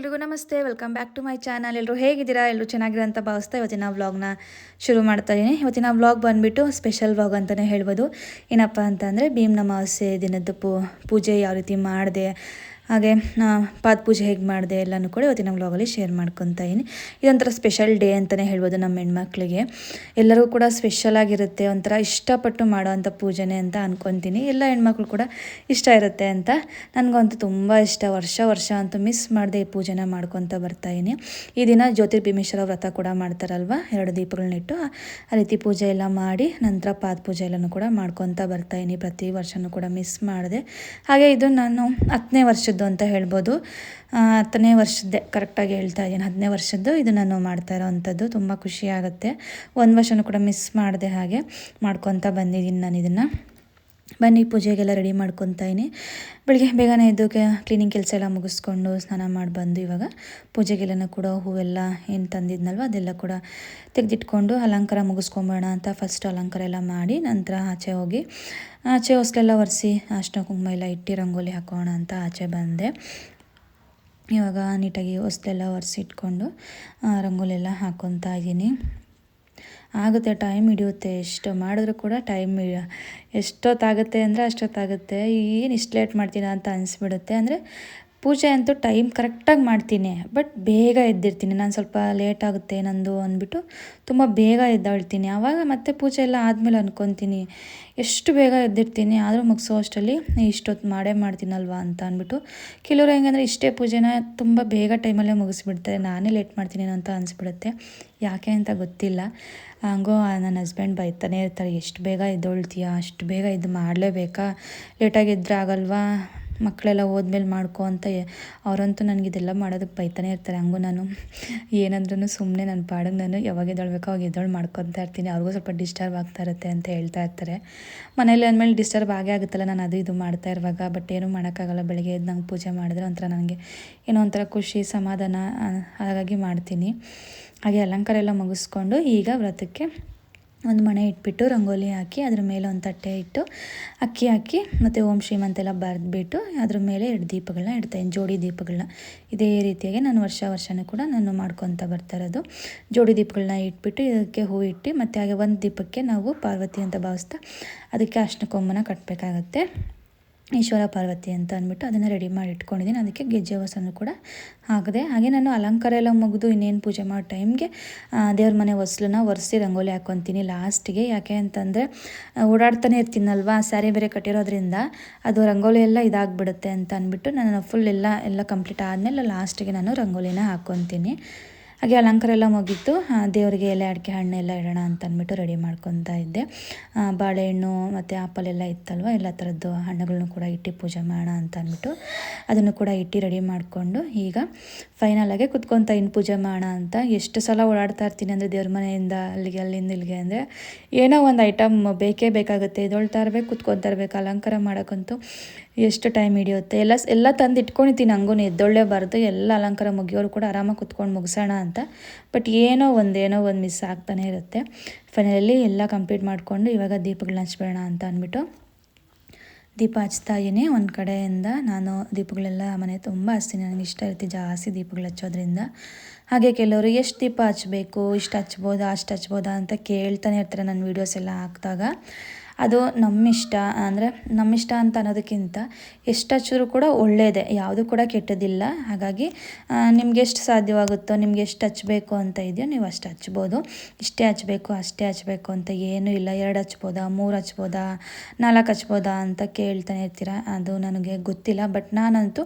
ಎಲ್ರಿಗೂ ನಮಸ್ತೆ, welcome back to my channel. ಎಲ್ಲರೂ ಹೇಗಿದ್ದೀರಾ? ಎಲ್ಲರೂ ಚೆನ್ನಾಗಿರೋ ಅಂತ ಭಾವಿಸ್ತಾ ಇವತ್ತಿನ ವ್ಲಾಗ್ನ ಶುರು ಮಾಡ್ತಾ ಇದ್ದೀನಿ. ಇವತ್ತಿನ ವ್ಲಾಗ್ ಬಂದುಬಿಟ್ಟು ಸ್ಪೆಷಲ್ ವ್ಲಾಗ್ ಅಂತಲೇ ಹೇಳ್ಬೋದು. ಏನಪ್ಪ ಅಂತಂದರೆ ಭೀಮ್ನ ಅಮಾವಾಸ್ಯೆ ದಿನದ ಪೂಜೆ ಯಾವ ರೀತಿ ಮಾಡಿದೆ, ಹಾಗೆ ಪಾದ ಪೂಜೆ ಹೇಗೆ ಮಾಡಿದೆ ಎಲ್ಲನೂ ಕೂಡ ಇವತ್ತಿನ ವ್ಲಾಗಲ್ಲಿ ಶೇರ್ ಮಾಡ್ಕೊತಾ ಇದ್ದೀನಿ. ಇದೊಂಥರ ಸ್ಪೆಷಲ್ ಡೇ ಅಂತಲೇ ಹೇಳ್ಬೋದು ನಮ್ಮ ಹೆಣ್ಮಕ್ಳಿಗೆ. ಎಲ್ಲರಿಗೂ ಕೂಡ ಸ್ಪೆಷಲ್ ಆಗಿರುತ್ತೆ, ಒಂಥರ ಇಷ್ಟಪಟ್ಟು ಮಾಡೋ ಅಂಥ ಪೂಜೆನೇ ಅಂತ ಅಂದ್ಕೊತೀನಿ. ಎಲ್ಲ ಹೆಣ್ಮಕ್ಳು ಕೂಡ ಇಷ್ಟ ಇರುತ್ತೆ ಅಂತ. ನನಗಂತೂ ತುಂಬ ಇಷ್ಟ. ವರ್ಷ ಅಂತೂ ಮಿಸ್ ಮಾಡದೆ ಈ ಪೂಜೆನ ಮಾಡ್ಕೊತ ಬರ್ತಾಯಿದ್ದೀನಿ. ಈ ದಿನ ಜ್ಯೋತಿರ್ಭೀಮೇಶ್ವರ ವ್ರತ ಕೂಡ ಮಾಡ್ತಾರಲ್ವ, 2 ದೀಪಗಳನ್ನಿಟ್ಟು ಆ ರೀತಿ ಪೂಜೆ ಎಲ್ಲ ಮಾಡಿ ನಂತರ ಪಾದ ಪೂಜೆ ಎಲ್ಲನೂ ಕೂಡ ಮಾಡ್ಕೊತ ಬರ್ತಾಯಿದ್ದೀನಿ. ಪ್ರತಿ ವರ್ಷವೂ ಕೂಡ ಮಿಸ್ ಮಾಡಿದೆ. ಹಾಗೆ ಇದು ನಾನು 10ನೇ ವರ್ಷದ್ದು ಅಂತ ಹೇಳ್ಬೋದು. 10ನೇ ವರ್ಷದ್ದೇ ಕರೆಕ್ಟಾಗಿ ಹೇಳ್ತಾ ಇದ್ದೀನಿ, 10ನೇ ವರ್ಷದ್ದು ಇದು ನಾನು ಮಾಡ್ತಾ ಇರೋವಂಥದ್ದು. ತುಂಬ ಖುಷಿ ಆಗುತ್ತೆ. ಒಂದು ವರ್ಷವೂ ಕೂಡ ಮಿಸ್ ಮಾಡಿದೆ, ಹಾಗೆ ಮಾಡ್ಕೊತ ಬಂದಿದ್ದೀನಿ ನಾನು ಇದನ್ನು. ಬನ್ನಿ ಪೂಜೆಗೆಲ್ಲ ರೆಡಿ ಮಾಡ್ಕೊತಾ ಇದ್ದೀನಿ. ಬೆಳಿಗ್ಗೆ ಬೇಗನೆ ಎದ್ದು ಕ್ಲೀನಿಂಗ್ ಕೆಲಸ ಎಲ್ಲ ಮುಗಿಸ್ಕೊಂಡು ಸ್ನಾನ ಮಾಡಿ ಬಂದು ಇವಾಗ ಪೂಜೆಗೆಲ್ಲನೂ ಕೂಡ ಹೂವೆಲ್ಲ ಏನು ತಂದಿದ್ನಲ್ವ ಅದೆಲ್ಲ ಕೂಡ ತೆಗೆದಿಟ್ಕೊಂಡು ಅಲಂಕಾರ ಮುಗಿಸ್ಕೊಂಬೋಣ ಅಂತ ಫಸ್ಟ್ ಅಲಂಕಾರ ಎಲ್ಲ ಮಾಡಿ ನಂತರ ಆಚೆ ಹೊಸ್ಲೆಲ್ಲ ಒರೆಸಿ ಅರ್ಶಿನ ಕುಂಕುಮ ಎಲ್ಲ ಇಟ್ಟು ರಂಗೋಲಿ ಹಾಕೋಣ ಅಂತ ಆಚೆ ಬಂದೆ. ಇವಾಗ ನೀಟಾಗಿ ಹೊಸ್ಲೆಲ್ಲ ಒರೆಸಿ ಇಟ್ಕೊಂಡು ರಂಗೋಲಿ ಎಲ್ಲ ಹಾಕ್ಕೊತಾ ಇದ್ದೀನಿ. ಆಗುತ್ತೆ, ಟೈಮ್ ಹಿಡಿಯುತ್ತೆ. ಎಷ್ಟು ಮಾಡಿದ್ರೂ ಕೂಡ ಎಷ್ಟೊತ್ತಾಗುತ್ತೆ ಅಂದರೆ ಅಷ್ಟೊತ್ತಾಗುತ್ತೆ. ಏನು ಇಷ್ಟು ಲೇಟ್ ಮಾಡ್ತೀನ ಅಂತ ಅನಿಸ್ಬಿಡುತ್ತೆ. ಅಂದರೆ ಪೂಜೆ ಅಂತೂ ಟೈಮ್ ಕರೆಕ್ಟಾಗಿ ಮಾಡ್ತೀನಿ, ಬಟ್ ಬೇಗ ಎದ್ದಿರ್ತೀನಿ. ನಾನು ಸ್ವಲ್ಪ ಲೇಟ್ ಆಗುತ್ತೆ ನಂದು ಅಂದ್ಬಿಟ್ಟು ತುಂಬ ಬೇಗ ಎದ್ದೇಳ್ತೀನಿ. ಆವಾಗ ಮತ್ತೆ ಪೂಜೆ ಎಲ್ಲ ಆದಮೇಲೆ ಅಂದ್ಕೊತೀನಿ ಎಷ್ಟು ಬೇಗ ಎದ್ದಿರ್ತೀನಿ, ಆದರೂ ಮುಗಿಸೋ ಅಷ್ಟರಲ್ಲಿ ಇಷ್ಟೊತ್ತು ಮಾಡ್ತೀನಲ್ವ ಅಂತ ಅಂದ್ಬಿಟ್ಟು. ಕೆಲವರು ಹೆಂಗಂದರೆ ಇಷ್ಟೇ ಪೂಜೆನ ತುಂಬ ಬೇಗ ಟೈಮಲ್ಲೇ ಮುಗಿಸ್ಬಿಡ್ತಾರೆ, ನಾನೇ ಲೇಟ್ ಮಾಡ್ತೀನಿ ಅಂತ ಅನಿಸ್ಬಿಡುತ್ತೆ. ಯಾಕೆ ಅಂತ ಗೊತ್ತಿಲ್ಲ. ಹಂಗೋ ನನ್ನ ಹಸ್ಬೆಂಡ್ ಬೈತಾನೆ ಇರ್ತಾರೆ, ಎಷ್ಟು ಬೇಗ ಎದ್ದೊಳ್ತೀಯ, ಅಷ್ಟು ಬೇಗ ಇದು ಮಾಡಲೇಬೇಕಾ, ಲೇಟಾಗಿ ಎದ್ದರೆ ಆಗಲ್ವಾ, ಮಕ್ಕಳೆಲ್ಲ ಹೋದ್ಮೇಲೆ ಮಾಡ್ಕೊ ಅಂತ. ಅವರಂತೂ ನನಗಿದೆಲ್ಲ ಮಾಡೋದಕ್ಕೆ ಬೈತಾನೆ ಇರ್ತಾರೆ. ಹಂಗೂ ನಾನು ಏನಂದ್ರೂ ಸುಮ್ಮನೆ ನನ್ನ ಪಾಡಿಗೆ ನಾನು ಯಾವಾಗ ಎದ್ದೇಳಬೇಕೋ ಅವಾಗ ಎದ್ದೇಳು ಮಾಡ್ಕೊತಾ ಇರ್ತೀನಿ. ಅವ್ರಿಗೂ ಸ್ವಲ್ಪ ಡಿಸ್ಟರ್ಬ್ ಆಗ್ತಾ ಇರುತ್ತೆ ಅಂತ ಹೇಳ್ತಾ ಇರ್ತಾರೆ. ಮನೇಲಿ ಅಂದಮೇಲೆ ಡಿಸ್ಟರ್ಬ್ ಆಗೇ ಆಗುತ್ತಲ್ಲ ನಾನು ಅದು ಇದು ಮಾಡ್ತಾ ಇರುವಾಗ. ಬಟ್ ಏನೂ ಮಾಡೋಕ್ಕಾಗಲ್ಲ. ಬೆಳಗ್ಗೆ ಎದ್ದು ನಂಗೆ ಪೂಜೆ ಮಾಡಿದ್ರೆ ಒಂಥರ ನನಗೆ ಏನೋ ಒಂಥರ ಖುಷಿ ಸಮಾಧಾನ, ಹಾಗಾಗಿ ಮಾಡ್ತೀನಿ. ಹಾಗೆ ಅಲಂಕಾರ ಎಲ್ಲ ಮುಗಿಸ್ಕೊಂಡು ಈಗ ವ್ರತಕ್ಕೆ ಒಂದು ಮಣೆ ಇಟ್ಬಿಟ್ಟು ರಂಗೋಲಿ ಹಾಕಿ ಅದ್ರ ಮೇಲೆ ಒಂದು ತಟ್ಟೆ ಇಟ್ಟು ಅಕ್ಕಿ ಹಾಕಿ ಮತ್ತು ಓಂ ಶ್ರೀಮಂತೆಲ್ಲ ಬರೆದ್ಬಿಟ್ಟು ಅದ್ರ ಮೇಲೆ 2 ದೀಪಗಳನ್ನ ಇಡ್ತಾಯಿದ್ದೀನಿ, ಜೋಡಿ ದೀಪಗಳನ್ನ. ಇದೇ ರೀತಿಯಾಗಿ ನಾನು ವರ್ಷವೂ ಕೂಡ ನಾನು ಮಾಡ್ಕೊತ ಬರ್ತಾ ಇರೋದು. ಜೋಡಿ ದೀಪಗಳನ್ನ ಇಟ್ಬಿಟ್ಟು ಇದಕ್ಕೆ ಹೂ ಇಟ್ಟು ಮತ್ತು ಹಾಗೆ ಒಂದು ದೀಪಕ್ಕೆ ನಾವು ಪಾರ್ವತಿ ಅಂತ ಭಾವಿಸ್ತಾ ಅದಕ್ಕೆ ಅರ್ಶಿನ ಕೊಂಬನ ಕಟ್ಟಬೇಕಾಗತ್ತೆ. ಈಶ್ವರ ಪಾರ್ವತಿ ಅಂತ ಅಂದ್ಬಿಟ್ಟು ಅದನ್ನು ರೆಡಿ ಮಾಡಿ ಇಟ್ಕೊಂಡಿದ್ದೀನಿ. ಅದಕ್ಕೆ ಗೆಜ್ಜೆ ಹೊಸನೂ ಕೂಡ ಹಾಕಿದೆ. ಹಾಗೆ ನಾನು ಅಲಂಕಾರ ಎಲ್ಲ ಮುಗಿದು ಇನ್ನೇನು ಪೂಜೆ ಮಾಡೋ ಟೈಮ್ಗೆ ದೇವ್ರ ಮನೆ ಹೊಸ್ಲನ್ನ ಒರೆಸಿ ರಂಗೋಲಿ ಹಾಕ್ಕೊತೀನಿ ಲಾಸ್ಟಿಗೆ. ಯಾಕೆ ಅಂತಂದರೆ ಓಡಾಡ್ತಾನೆ ಇರ್ತೀನಲ್ವ, ಸ್ಯಾರಿ ಬೇರೆ ಕಟ್ಟಿರೋದ್ರಿಂದ ಅದು ರಂಗೋಲಿ ಎಲ್ಲ ಇದಾಗಿಬಿಡುತ್ತೆ ಅಂತ ಅಂದ್ಬಿಟ್ಟು ನಾನು ಫುಲ್ ಎಲ್ಲ ಕಂಪ್ಲೀಟ್ ಆದಮೇಲೆ ಲಾಸ್ಟಿಗೆ ನಾನು ರಂಗೋಲಿನ ಹಾಕ್ಕೊತೀನಿ. ಹಾಗೆ ಅಲಂಕಾರ ಎಲ್ಲ ಮುಗೀತು. ದೇವರಿಗೆ ಎಲೆ ಅಡಿಕೆ ಹಣ್ಣೆಲ್ಲ ಇಡೋಣ ಅಂತ ಅಂದ್ಬಿಟ್ಟು ರೆಡಿ ಮಾಡ್ಕೊತಾ ಇದ್ದೆ. ಬಾಳೆಹಣ್ಣು ಮತ್ತು ಆಪಲ್ ಎಲ್ಲ ಇತ್ತಲ್ವ, ಎಲ್ಲ ಥರದ್ದು ಹಣ್ಣುಗಳನ್ನು ಕೂಡ ಇಟ್ಟು ಪೂಜೆ ಮಾಡೋಣ ಅಂತ ಅಂದ್ಬಿಟ್ಟು ಅದನ್ನು ಕೂಡ ಇಟ್ಟು ರೆಡಿ ಮಾಡಿಕೊಂಡು ಈಗ ಫೈನಲಾಗೆ ಕುತ್ಕೊತಾ ಇನ್ನು ಪೂಜೆ ಮಾಡೋಣ ಅಂತ. ಎಷ್ಟು ಸಲ ಓಡಾಡ್ತಾ ಇರ್ತೀನಿ ಅಂದರೆ ದೇವ್ರ ಮನೆಯಿಂದ ಅಲ್ಲಿಗೆ, ಅಲ್ಲಿಂದ ಇಲ್ಲಿಗೆ ಅಂದರೆ ಏನೋ ಒಂದು ಐಟಮ್ ಬೇಕೇ ಬೇಕಾಗುತ್ತೆ. ಎದ್ದೊಳ್ತಾ ಇರ್ಬೇಕು, ಕುತ್ಕೊತಾ ಇರ್ಬೇಕು. ಅಲಂಕಾರ ಮಾಡೋಕ್ಕಂತೂ ಎಷ್ಟು ಟೈಮ್ ಹಿಡಿಯುತ್ತೆ. ಎಲ್ಲ ತಂದು ಇಟ್ಕೊಂಡಿರ್ತೀನಿ, ಹಂಗೂ ಎದ್ದೊಳ್ಳೇಬಾರ್ದು. ಎಲ್ಲ ಅಲಂಕಾರ ಮುಗಿಯೋರು ಕೂಡ ಆರಾಮಾಗಿ ಕುತ್ಕೊಂಡು ಮುಗಿಸೋಣ ಅಂತ. ಬಟ್ ಏನೋ ಒಂದು ಮಿಸ್ ಆಗ್ತಾನೆ ಇರುತ್ತೆ. ಫೈನಲಿ ಎಲ್ಲ ಕಂಪ್ಲೀಟ್ ಮಾಡಿಕೊಂಡು ಇವಾಗ ದೀಪಗಳನ್ನ ಹಚ್ಬೇಡ ಅಂತ ಅಂದ್ಬಿಟ್ಟು ದೀಪ ಹಚ್ತಾ ಇದ್ದೀನಿ. ಒಂದು ಕಡೆಯಿಂದ ನಾನು ದೀಪಗಳೆಲ್ಲ ಮನೆ ತುಂಬ ಹಚ್ತೀನಿ, ನನಗೆ ಇಷ್ಟ ಇರುತ್ತೆ ಜಾಸ್ತಿ ದೀಪಗಳು ಹಚ್ಚೋದ್ರಿಂದ. ಹಾಗೆ ಕೆಲವರು ಎಷ್ಟು ದೀಪ ಹಚ್ಚಬೇಕು, ಇಷ್ಟು ಹಚ್ಬೋದಾ ಅಷ್ಟು ಹಚ್ಬೋದಾ ಅಂತ ಕೇಳ್ತಾನೆ ಇರ್ತಾರೆ ನನ್ನ ವೀಡಿಯೋಸ್ ಎಲ್ಲ ಹಾಕಿದಾಗ. ಅದು ನಮ್ಮಿಷ್ಟ ಅಂತ ಅನ್ನೋದಕ್ಕಿಂತ ಎಷ್ಟು ಹಚ್ಚಿದ್ರೂ ಕೂಡ ಒಳ್ಳೆಯದೇ, ಯಾವುದೂ ಕೂಡ ಕೆಟ್ಟದಿಲ್ಲ. ಹಾಗಾಗಿ ನಿಮ್ಗೆ ಎಷ್ಟು ಸಾಧ್ಯವಾಗುತ್ತೋ, ನಿಮ್ಗೆ ಎಷ್ಟು ಹಚ್ಚಬೇಕು ಅಂತ ಇದೆಯೋ ನೀವು ಅಷ್ಟು ಹಚ್ಬೋದು. ಇಷ್ಟೇ ಹಚ್ಚಬೇಕು ಅಷ್ಟೇ ಹಚ್ಚಬೇಕು ಅಂತ ಏನೂ ಇಲ್ಲ. 2 ಹಚ್ಬೋದಾ, 3 ಹಚ್ಬೋದಾ, 4 ಹಚ್ಬೋದಾ ಅಂತ ಕೇಳ್ತಾನೆ ಇರ್ತೀರ. ಅದು ನನಗೆ ಗೊತ್ತಿಲ್ಲ. ಬಟ್ ನಾನಂತೂ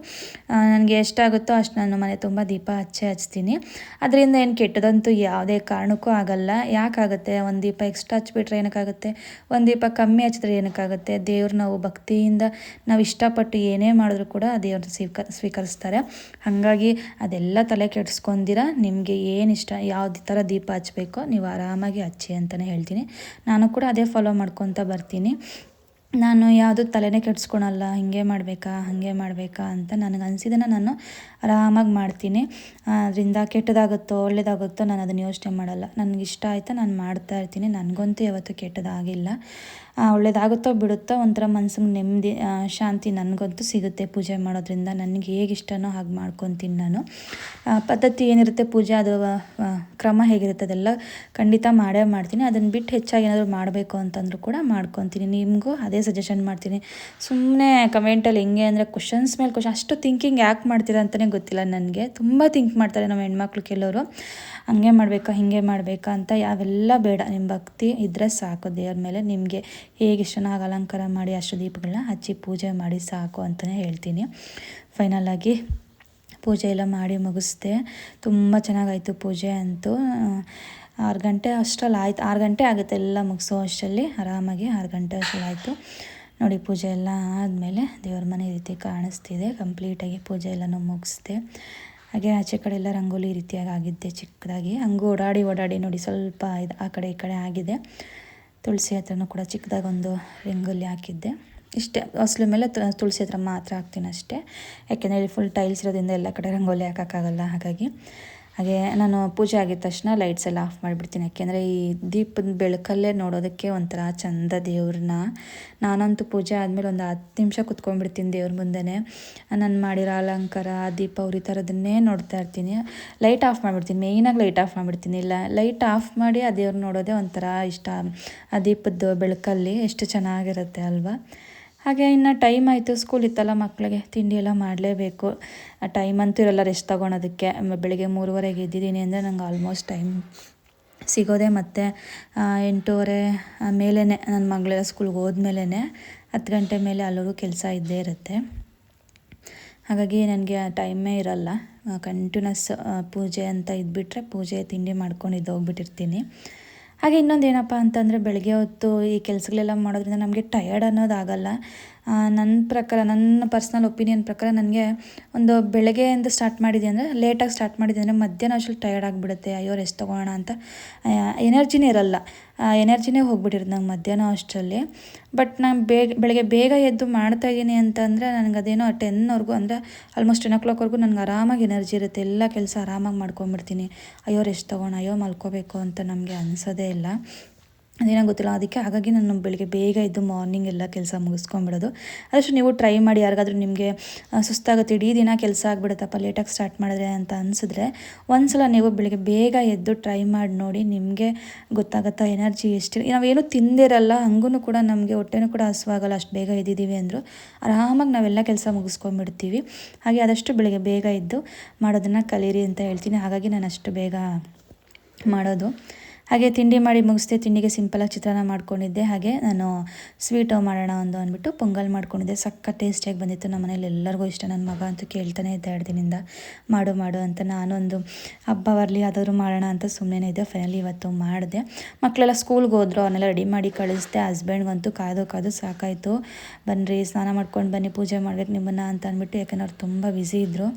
ನನಗೆ ಎಷ್ಟಾಗುತ್ತೋ ಅಷ್ಟು ನಾನು ಮನೆ ತುಂಬ ದೀಪ ಹಚ್ತೀನಿ. ಅದರಿಂದ ಏನು ಕೆಟ್ಟದಂತೂ ಯಾವುದೇ ಕಾರಣಕ್ಕೂ ಆಗಲ್ಲ. ಯಾಕಾಗುತ್ತೆ, ಒಂದು ದೀಪ ಎಕ್ಸ್ಟ್ರಾ ಹಚ್ಬಿಟ್ರೆ ಏನಕ್ಕಾಗುತ್ತೆ, ಒಂದು ದೀಪ ಕಮ್ಮಿ ಹಚ್ಚಿದ್ರೆ ಏನಕ್ಕಾಗುತ್ತೆ. ದೇವ್ರು ನಾವು ಭಕ್ತಿಯಿಂದ ನಾವು ಇಷ್ಟಪಟ್ಟು ಏನೇ ಮಾಡಿದ್ರು ಕೂಡ ದೇವ್ರು ಸ್ವೀಕರಿಸ್ತಾರೆ. ಹಾಗಾಗಿ ಅದೆಲ್ಲ ತಲೆ ಕೆಡಿಸ್ಕೊಂಡಿರ ನಿಮಗೆ ಏನು ಇಷ್ಟ, ಯಾವ್ದು ಥರ ದೀಪ ಹಚ್ಚಬೇಕೋ ನೀವು ಆರಾಮಾಗಿ ಹಚ್ಚಿ ಅಂತಲೇ ಹೇಳ್ತೀನಿ. ನಾನು ಕೂಡ ಅದೇ ಫಾಲೋ ಮಾಡ್ಕೊತ ಬರ್ತೀನಿ. ನಾನು ಯಾವುದು ತಲೆನೇ ಕೆಡಿಸ್ಕೊಳಲ್ಲ, ಹಿಂಗೆ ಮಾಡಬೇಕಾ ಹಾಗೆ ಮಾಡಬೇಕಾ ಅಂತ. ನನಗೆ ಅನಿಸಿದ್ದನ್ನು ನಾನು ಆರಾಮಾಗಿ ಮಾಡ್ತೀನಿ. ಅದರಿಂದ ಕೆಟ್ಟದಾಗುತ್ತೋ ಒಳ್ಳೆಯದಾಗುತ್ತೋ ನಾನು ಅದನ್ನು ಯೋಚನೆ ಮಾಡಲ್ಲ. ನನಗಿಷ್ಟ ಆಯಿತಾ ನಾನು ಮಾಡ್ತಾಯಿರ್ತೀನಿ. ನನಗಂತೂ ಯಾವತ್ತೂ ಕೆಟ್ಟದಾಗಿಲ್ಲ. ಒಳ್ಳೇದಾಗುತ್ತೋ ಬಿಡುತ್ತೋ ಒಂಥರ ಮನ್ಸಿಗೆ ನೆಮ್ಮದಿ ಶಾಂತಿ ನನಗಂತೂ ಸಿಗುತ್ತೆ ಪೂಜೆ ಮಾಡೋದ್ರಿಂದ. ನನಗೆ ಹೇಗೆ ಇಷ್ಟನೋ ಹಾಗೆ ಮಾಡ್ಕೊತೀನಿ ನಾನು. ಪದ್ಧತಿ ಏನಿರುತ್ತೆ ಪೂಜೆ ಅದು ಕ್ರಮ ಹೇಗಿರುತ್ತೆ ಅದೆಲ್ಲ ಖಂಡಿತ ಮಾಡೇ ಮಾಡ್ತೀನಿ. ಅದನ್ನು ಬಿಟ್ಟು ಹೆಚ್ಚಾಗಿ ಏನಾದರೂ ಮಾಡಬೇಕು ಅಂತಂದರೂ ಕೂಡ ಮಾಡ್ಕೊತೀನಿ. ನಿಮಗೂ ಅದೇ ಸಜೆಷನ್ ಮಾಡ್ತೀನಿ. ಸುಮ್ಮನೆ ಕಮೆಂಟಲ್ಲಿ ಹೆಂಗೆ ಅಂದರೆ ಕ್ವಶನ್ಸ್ ಮೇಲೆ ಕ್ವಶನ್, ಅಷ್ಟು ಥಿಂಕಿಂಗ್ ಯಾಕೆ ಮಾಡ್ತೀರಾ ಅಂತಲೇ ಗೊತ್ತಿಲ್ಲ ನನಗೆ. ತುಂಬ ಥಿಂಕ್ ಮಾಡ್ತಾರೆ ನಮ್ಮ ಹೆಣ್ಮಕ್ಳು ಕೆಲವರು, ಹಂಗೆ ಮಾಡಬೇಕಾ ಹಿಂಗೆ ಮಾಡಬೇಕಾ ಅಂತ. ಯಾವೆಲ್ಲ ಬೇಡ, ನಿಮ್ಮ ಭಕ್ತಿ ಇದ್ದರೆ ಸಾಕು ದೇವ್ರ ಮೇಲೆ. ನಿಮಗೆ ಹೇಗೆ ಇಷ್ಟನೋ ಹಾಗೆ ಅಲಂಕಾರ ಮಾಡಿ ಅಷ್ಟು ದೀಪಗಳನ್ನ ಹಚ್ಚಿ ಪೂಜೆ ಮಾಡಿ ಸಾಕು ಅಂತಲೇ ಹೇಳ್ತೀನಿ. ಫೈನಲಾಗಿ ಪೂಜೆ ಎಲ್ಲ ಮಾಡಿ ಮುಗಿಸ್ದೆ. ತುಂಬ ಚೆನ್ನಾಗಾಯಿತು ಪೂಜೆ ಅಂತೂ. 6 ಗಂಟೆ ಅಷ್ಟರಲ್ಲಿ ಆಯ್ತು. 6 ಗಂಟೆ ಆಗುತ್ತೆ ಎಲ್ಲ ಮುಗಿಸೋ ಅಷ್ಟರಲ್ಲಿ, ಆರಾಮಾಗಿ 6 ಗಂಟೆ ಅಷ್ಟರಲ್ಲಿ ಆಯಿತು ನೋಡಿ. ಪೂಜೆ ಎಲ್ಲ ಆದಮೇಲೆ ದೇವ್ರ ಮನೆ ಈ ರೀತಿ ಕಾಣಿಸ್ತಿದೆ. ಕಂಪ್ಲೀಟಾಗಿ ಪೂಜೆ ಎಲ್ಲನೂ ಮುಗಿಸ್ದೆ. ಹಾಗೆ ಆಚೆ ಕಡೆ ಎಲ್ಲ ರಂಗೋಲಿ ಈ ರೀತಿಯಾಗಿ ಆಗಿದ್ದೆ ಚಿಕ್ಕದಾಗಿ. ಹಂಗೂ ಓಡಾಡಿ ನೋಡಿ ಸ್ವಲ್ಪ ಇದು ಆ ಕಡೆ ಈ ಕಡೆ ಆಗಿದೆ. ತುಳಸಿ ಹತ್ರನೂ ಕೂಡ ಚಿಕ್ಕದಾಗಿ ಒಂದು ರಂಗೋಲಿ ಹಾಕಿದ್ದೆ. ಇಷ್ಟೇ, ಹೊಸ್ಲು ಮೇಲೆ ತುಳಸಿ ಹತ್ರ ಮಾತ್ರ ಹಾಕ್ತೀನಿ ಅಷ್ಟೇ. ಯಾಕೆಂದರೆ ಇಲ್ಲಿ ಫುಲ್ ಟೈಲ್ಸ್ ಇರೋದ್ರಿಂದ ಎಲ್ಲ ಕಡೆ ರಂಗೋಲಿ ಹಾಕೋಕ್ಕಾಗಲ್ಲ. ಹಾಗಾಗಿ ಹಾಗೆ ನಾನು ಪೂಜೆ ಆಗಿದ ತಕ್ಷಣ ಲೈಟ್ಸ್ ಎಲ್ಲ ಆಫ್ ಮಾಡಿಬಿಡ್ತೀನಿ. ಯಾಕೆಂದರೆ ಈ ದೀಪದ ಬೆಳಕಲ್ಲೇ ನೋಡೋದಕ್ಕೆ ಒಂಥರ ಚಂದ ದೇವ್ರನ್ನ. ನಾನಂತೂ ಪೂಜೆ ಆದಮೇಲೆ ಒಂದು 10 ನಿಮಿಷ ಕುತ್ಕೊಂಡ್ಬಿಡ್ತೀನಿ ದೇವ್ರ ಮುಂದೆನೇ. ನಾನು ಮಾಡಿರೋ ಅಲಂಕಾರ ದೀಪ ಉರಿತಾರದನ್ನೇ ನೋಡ್ತಾ ಇರ್ತೀನಿ. ಲೈಟ್ ಆಫ್ ಮಾಡಿಬಿಡ್ತೀನಿ, ಮೇಯ್ನಾಗಿ ಲೈಟ್ ಆಫ್ ಮಾಡಿಬಿಡ್ತೀನಿ. ಇಲ್ಲ ಲೈಟ್ ಆಫ್ ಮಾಡಿ ಆ ದೇವ್ರ ನೋಡೋದೇ ಒಂಥರ ಇಷ್ಟ. ಆ ದೀಪದ ಬೆಳಕಲ್ಲಿ ಎಷ್ಟು ಚೆನ್ನಾಗಿರುತ್ತೆ ಅಲ್ವಾ. ಹಾಗೆ ಇನ್ನು ಟೈಮ್ ಆಯಿತು, ಸ್ಕೂಲ್ ಇತ್ತಲ್ಲ ಮಕ್ಕಳಿಗೆ ತಿಂಡಿ ಎಲ್ಲ ಮಾಡಲೇಬೇಕು. ಟೈಮ್ ಅಂತೂ ಇರಲ್ಲ ರೆಸ್ಟ್ ತೊಗೊಳೋದಕ್ಕೆ. ಬೆಳಿಗ್ಗೆ 3:30ಗೆ ಎದ್ದಿದ್ದೀನಿ ಅಂದರೆ ನಂಗೆ ಆಲ್ಮೋಸ್ಟ್ ಟೈಮ್ ಸಿಗೋದೆ ಮತ್ತು 8:30 ಮೇಲೇ. ನನ್ನ ಮಗಳೆಲ್ಲ ಸ್ಕೂಲ್ಗೆ ಹೋದ್ಮೇಲೆ 10 ಗಂಟೆ ಮೇಲೆ ಅಲ್ಲಿಗೂ ಕೆಲಸ ಇದ್ದೇ ಇರುತ್ತೆ. ಹಾಗಾಗಿ ನನಗೆ ಟೈಮೇ ಇರಲ್ಲ. ಕಂಟಿನ್ಯೂಸ್ ಪೂಜೆ ಅಂತ ಇದ್ಬಿಟ್ರೆ ಪೂಜೆ ತಿಂಡಿ ಮಾಡ್ಕೊಂಡು ಹೋಗ್ಬಿಟ್ಟಿರ್ತೀನಿ. ಹಾಗೆ ಇನ್ನೊಂದು ಏನಪ್ಪ ಅಂತಂದರೆ ಬೆಳಗ್ಗೆ ಹೊತ್ತು ಈ ಕೆಲಸಗಳೆಲ್ಲ ಮಾಡೋದ್ರಿಂದ ನಮಗೆ ಟಯರ್ಡ್ ಅನ್ನೋದಾಗಲ್ಲ. ನನ್ನ ಪ್ರಕಾರ, ನನ್ನ ಪರ್ಸ್ನಲ್ ಒಪಿನಿಯನ್ ಪ್ರಕಾರ ನನಗೆ ಒಂದು ಬೆಳಗ್ಗೆಯಿಂದ ಸ್ಟಾರ್ಟ್ ಮಾಡಿದೆ ಅಂದರೆ, ಲೇಟಾಗಿ ಸ್ಟಾರ್ಟ್ ಮಾಡಿದೆ ಅಂದರೆ ಮಧ್ಯಾಹ್ನ ಅಷ್ಟರಲ್ಲಿ ಟಯರ್ಡ್ ಆಗಿಬಿಡುತ್ತೆ. ಅಯ್ಯೋ ರೆಸ್ಟ್ ತೊಗೊಳ್ಳೋಣ ಅಂತ ಎನರ್ಜಿನೇ ಇರಲ್ಲ. ಎನರ್ಜಿನೇ ಹೋಗ್ಬಿಟ್ಟಿರೋದು ನಂಗೆ ಮಧ್ಯಾಹ್ನ ಅಷ್ಟರಲ್ಲಿ. ಬಟ್ ನಾನು ಬೆಳಗ್ಗೆ ಬೇಗ ಎದ್ದು ಮಾಡ್ತಾಯಿದ್ದೀನಿ ಅಂತಂದರೆ ನನಗೆ ಅದೇನೋ 10ವರೆಗೂ ಅಂದರೆ ಆಲ್ಮೋಸ್ಟ್ 10 o'clockವರೆಗೂ ನನಗೆ ಆರಾಮಾಗಿ ಎನರ್ಜಿ ಇರುತ್ತೆ. ಎಲ್ಲ ಕೆಲಸ ಆರಾಮಾಗಿ ಮಾಡ್ಕೊಂಬಿಡ್ತೀನಿ. ಅಯ್ಯೋ ರೆಸ್ಟ್ ತೊಗೋಣ, ಅಯ್ಯೋ ಮಲ್ಕೋಬೇಕು ಅಂತ ನಮಗೆ ಅನಿಸೋದೇ ಇಲ್ಲ. ಅದೇನೋ ಗೊತ್ತಿಲ್ಲ. ಅದಕ್ಕೆ ಹಾಗಾಗಿ ನಾನು ಬೆಳಿಗ್ಗೆ ಬೇಗ ಎದ್ದು ಮಾರ್ನಿಂಗ್ ಎಲ್ಲ ಕೆಲಸ ಮುಗಿಸ್ಕೊಂಬಿಡೋದು. ಅದಷ್ಟು ನೀವು ಟ್ರೈ ಮಾಡಿ. ಯಾರಿಗಾದ್ರೂ ನಿಮಗೆ ಸುಸ್ತಾಗುತ್ತೆ, ಇಡೀ ದಿನ ಕೆಲಸ ಆಗಿಬಿಡುತ್ತಪ್ಪ ಲೇಟಾಗಿ ಸ್ಟಾರ್ಟ್ ಮಾಡಿದ್ರೆ ಅಂತ ಅನಿಸಿದ್ರೆ ಒಂದ್ಸಲ ನೀವು ಬೆಳಿಗ್ಗೆ ಬೇಗ ಎದ್ದು ಟ್ರೈ ಮಾಡಿ ನೋಡಿ. ನಿಮಗೆ ಗೊತ್ತಾಗುತ್ತಾ ಎನರ್ಜಿ ಎಷ್ಟು. ನಾವೇನು ತಿಂದಿರಲ್ಲ, ಹಂಗೂ ಕೂಡ ನಮಗೆ ಹೊಟ್ಟೆನೂ ಕೂಡ ಹಸುವಾಗಲ್ಲ. ಅಷ್ಟು ಬೇಗ ಎದ್ದಿದ್ದೀವಿ ಅಂದರೂ ಆರಾಮಾಗಿ ನಾವೆಲ್ಲ ಕೆಲಸ ಮುಗಿಸ್ಕೊಂಡ್ಬಿಡ್ತೀವಿ. ಹಾಗೆ ಆದಷ್ಟು ಬೆಳಿಗ್ಗೆ ಬೇಗ ಎದ್ದು ಮಾಡೋದನ್ನು ಕಲೀರಿ ಅಂತ ಹೇಳ್ತೀನಿ. ಹಾಗಾಗಿ ನಾನು ಅಷ್ಟು ಬೇಗ ಮಾಡೋದು. ಹಾಗೆ ತಿಂಡಿ ಮಾಡಿ ಮುಗಿಸ್ದೆ. ತಿಂಡಿಗೆ ಸಿಂಪಲಾಗಿ ಚಿತ್ರಾನ್ನ ಮಾಡ್ಕೊಂಡಿದ್ದೆ. ಹಾಗೆ ನಾನು ಸ್ವೀಟು ಮಾಡೋಣ ಅಂದ್ಬಿಟ್ಟು ಪೊಂಗಲ್ ಮಾಡ್ಕೊಂಡಿದ್ದೆ. ಸಕ್ಕ ಟೇಸ್ಟಿಯಾಗಿ ಬಂದಿತ್ತು. ನಮ್ಮ ಮನೇಲಿ ಎಲ್ಲರಿಗೂ ಇಷ್ಟ. ನನ್ನ ಮಗ ಅಂತೂ ಕೇಳ್ತಾನೆ ಇದ್ದ 2 ದಿನದಿಂದ ಮಾಡು ಅಂತ. ನಾನೊಂದು ಹಬ್ಬ ಬರಲಿ ಯಾವ್ದಾದ್ರು ಮಾಡೋಣ ಅಂತ ಸುಮ್ಮನೆ ಇದ್ದೆ. ಫೈನಲಿ ಇವತ್ತು ಮಾಡಿದೆ. ಮಕ್ಕಳೆಲ್ಲ ಸ್ಕೂಲ್ಗೆ ಹೋದ್ರು, ಅವನ್ನೆಲ್ಲ ರೆಡಿ ಮಾಡಿ ಕಳಿಸ್ದೆ. ಹಸ್ಬೆಂಡ್ಗಂತೂ ಕಾದು ಸಾಕಾಯಿತು. ಬನ್ನಿರಿ ಸ್ನಾನ ಮಾಡ್ಕೊಂಡು ಬನ್ನಿ, ಪೂಜೆ ಮಾಡ್ಬೇಕು ನಿಮ್ಮನ್ನು ಅಂತ ಅಂದ್ಬಿಟ್ಟು. ಯಾಕಂದ್ರೆ ಅವ್ರು ತುಂಬ ಬ್ಯುಸಿ ಇದ್ದರು.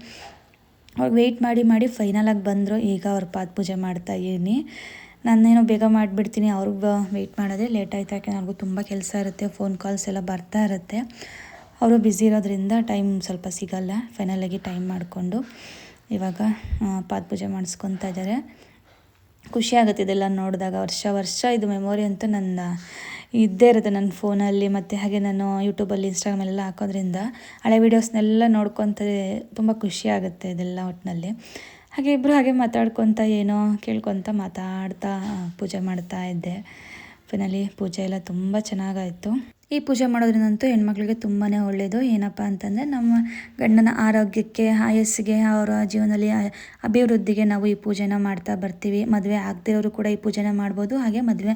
ಅವ್ರಿಗೆ ವೆಯ್ಟ್ ಮಾಡಿ ಫೈನಲಾಗಿ ಬಂದರು. ಈಗ ಅವ್ರ ಪಾದ ಪೂಜೆ ಮಾಡ್ತಾಯಿದ್ದೀನಿ. ನಾನೇನೋ ಬೇಗ ಮಾಡಿಬಿಡ್ತೀನಿ, ಅವ್ರಿಗೆ ವೆಯ್ಟ್ ಮಾಡೋದೇ ಲೇಟ್ ಆಯ್ತು. ಯಾಕೆಂದ್ರೆ ಅವ್ರಿಗೂ ತುಂಬ ಕೆಲಸ ಇರುತ್ತೆ, ಫೋನ್ ಕಾಲ್ಸ್ ಎಲ್ಲ ಬರ್ತಾ ಇರುತ್ತೆ. ಅವರು ಬ್ಯುಸಿ ಇರೋದ್ರಿಂದ ಟೈಮ್ ಸ್ವಲ್ಪ ಸಿಗಲ್ಲ. ಫೈನಲಾಗಿ ಟೈಮ್ ಮಾಡಿಕೊಂಡು ಇವಾಗ ಪಾದ ಪೂಜೆ ಮಾಡಿಸ್ಕೊತಾ ಇದ್ದಾರೆ. ಖುಷಿಯಾಗುತ್ತೆ ಇದೆಲ್ಲ ನೋಡಿದಾಗ. ವರ್ಷ ಇದು ಮೆಮೊರಿ ಅಂತೂ ನನ್ನ ಇದ್ದೇ ಇರುತ್ತೆ ನನ್ನ ಫೋನಲ್ಲಿ. ಮತ್ತು ಹಾಗೆ ನಾನು ಯೂಟ್ಯೂಬಲ್ಲಿ ಇನ್ಸ್ಟಾಗ್ರಾಮಲ್ಲೆಲ್ಲ ಹಾಕೋದ್ರಿಂದ ಹಳೆ ವೀಡಿಯೋಸ್ನೆಲ್ಲ ನೋಡ್ಕೊತ ತುಂಬ ಖುಷಿಯಾಗುತ್ತೆ ಇದೆಲ್ಲ ಒಟ್ಟಿನಲ್ಲಿ. ಹಾಗೆ ಇಬ್ಬರು ಹಾಗೆ ಮಾತಾಡ್ಕೊತ ಏನೋ ಕೇಳ್ಕೊತ ಮಾತಾಡ್ತಾ ಪೂಜೆ ಮಾಡ್ತಾ ಇದ್ದೆ. ಫೈನಲಿ ಪೂಜೆ ಎಲ್ಲ ತುಂಬ ಚೆನ್ನಾಗಾಯಿತು. ಈ ಪೂಜೆ ಮಾಡೋದ್ರಿಂದಂತೂ ಹೆಣ್ಮಕ್ಳಿಗೆ ತುಂಬಾ ಒಳ್ಳೆಯದು. ಏನಪ್ಪ ಅಂತಂದರೆ ನಮ್ಮ ಗಂಡನ ಆರೋಗ್ಯಕ್ಕೆ, ಆಯಸ್ಸಿಗೆ, ಅವರ ಜೀವನದಲ್ಲಿ ಅಭಿವೃದ್ಧಿಗೆ ನಾವು ಈ ಪೂಜೆನ ಮಾಡ್ತಾ ಬರ್ತೀವಿ. ಮದುವೆ ಆಗದಿರೋರು ಕೂಡ ಈ ಪೂಜೆನ ಮಾಡ್ಬೋದು. ಹಾಗೆ ಮದುವೆ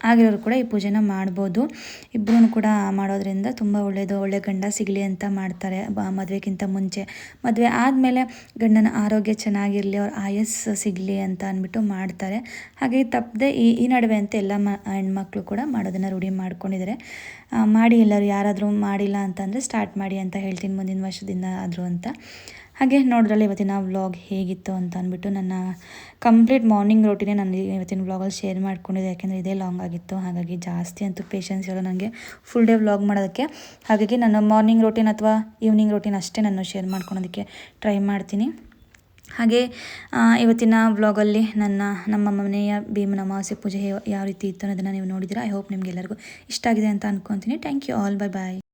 ಆಗಿರೋರು ಕೂಡ ಈ ಪೂಜೆನ ಮಾಡ್ಬೋದು. ಇಬ್ಬರೂ ಕೂಡ ಮಾಡೋದ್ರಿಂದ ತುಂಬ ಒಳ್ಳೆಯದು. ಒಳ್ಳೆ ಗಂಡ ಸಿಗಲಿ ಅಂತ ಮಾಡ್ತಾರೆ ಮದುವೆಗಿಂತ ಮುಂಚೆ. ಮದುವೆ ಆದಮೇಲೆ ಗಂಡನ ಆರೋಗ್ಯ ಚೆನ್ನಾಗಿರಲಿ, ಅವ್ರ ಆಯಸ್ಸು ಸಿಗಲಿ ಅಂತ ಅಂದ್ಬಿಟ್ಟು ಮಾಡ್ತಾರೆ. ಹಾಗೆ ತಪ್ಪದೆ ಈ ನಡುವೆ ಅಂತ ಎಲ್ಲ ಹೆಣ್ಮಕ್ಳು ಕೂಡ ಮಾಡೋದನ್ನು ರೂಢಿ ಮಾಡ್ಕೊಂಡಿದ್ದಾರೆ. ಮಾಡಿ ಎಲ್ಲರೂ ಯಾರಾದರೂ ಮಾಡಿಲ್ಲ ಅಂತಂದರೆ ಸ್ಟಾರ್ಟ್ ಮಾಡಿ ಅಂತ ಹೇಳ್ತೀನಿ, ಮುಂದಿನ ವರ್ಷದಿಂದ ಆದರೂ ಅಂತ. ಹಾಗೆ ನೋಡಿದ್ರಲ್ಲ ಇವತ್ತಿನ ವ್ಲಾಗ್ ಹೇಗಿತ್ತು ಅಂತ ಅಂದ್ಬಿಟ್ಟು. ನನ್ನ ಕಂಪ್ಲೀಟ್ ಮಾರ್ನಿಂಗ್ ರೋಟಿನೇ ನಾನು ಇವತ್ತಿನ ವ್ಲಾಗಲ್ಲಿ ಶೇರ್ ಮಾಡ್ಕೊಂಡಿದ್ದೆ. ಯಾಕೆಂದರೆ ಇದೇ ಲಾಂಗ್ ಆಗಿತ್ತು. ಹಾಗಾಗಿ ಜಾಸ್ತಿ ಅಂತೂ ಪೇಷನ್ಸ್ ಇರೋ ನನಗೆ ಫುಲ್ ಡೇ ವ್ಲಾಗ್ ಮಾಡೋದಕ್ಕೆ. ಹಾಗಾಗಿ ನಾನು ಮಾರ್ನಿಂಗ್ ರೋಟೀನ್ ಅಥವಾ ಈವ್ನಿಂಗ್ ರೋಟೀನ್ ಅಷ್ಟೇ ನಾನು ಶೇರ್ ಮಾಡ್ಕೊಳೋದಕ್ಕೆ ಟ್ರೈ ಮಾಡ್ತೀನಿ. ಹಾಗೆ ಇವತ್ತಿನ ವ್ಲಾಗಲ್ಲಿ ನಮ್ಮ ಮನೆಯ ಭೀಮನ ಅಮಾವಾಸ್ಯೆ ಪೂಜೆ ಯಾವ ರೀತಿ ಇತ್ತು ಅನ್ನೋದನ್ನು ನೀವು ನೋಡಿದ್ದೀರಾ. ಐ ಹೋಪ್ ನಿಮಗೆಲ್ಲರಿಗೂ ಇಷ್ಟ ಆಗಿದೆ ಅಂತ ಅಂದ್ಕೊತೀನಿ. Thank you all. Bye bye.